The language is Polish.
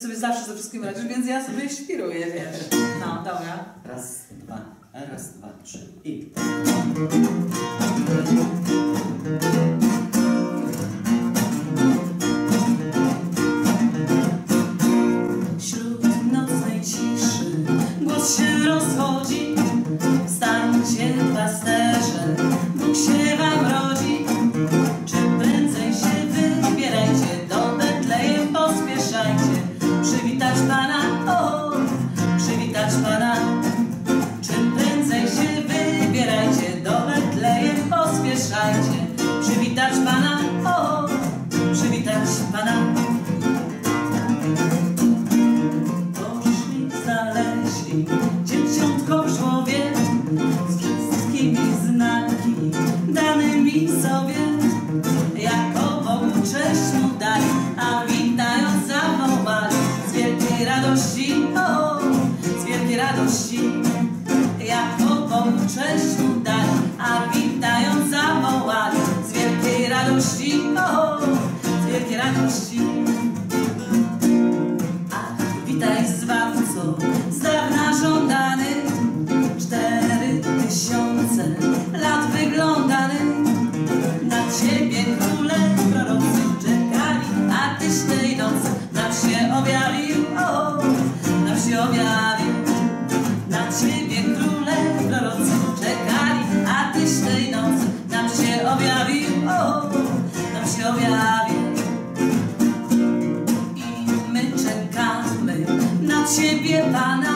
sobie zawsze ze wszystkim radzisz, więc ja sobie świruję, wiesz. No, dobra. Raz, dwa, trzy i... Wśród nocnej ciszy głos się rozchodzi. Wstańcie, pasterze, Bóg się wam rodzi. Czym prędzej się wybierajcie, do Betlejem pospieszajcie. Przywitać Pana, o, przywitać Pana. Czym prędzej się wybierajcie, do Betlejem pospieszajcie. Przywitać Pana, o, przywitać Pana. Poszli, znaleźli dzieciątko w żłobie, z wszystkimi znaki danymi sobie. Jakobowu cześć mu dali, a witając zawołali z wielkiej radości, o, z wielkiej radości. Jakobowu cześć mu dali, a witając zawołali z wielkiej radości, o, z wielkiej radości. Ach, witaj Zbawco, z dawna żądany, 4000 lat wyglądany. Na Ciebie króle prorocy czekali, a Tyś tej nocy nam się objawił, o, nam się objawił. Na Ciebie króle prorocy czekali, a Tyś tej nocy nam się objawił, o, nam się objawił. I my czekamy na Ciebie, Pana.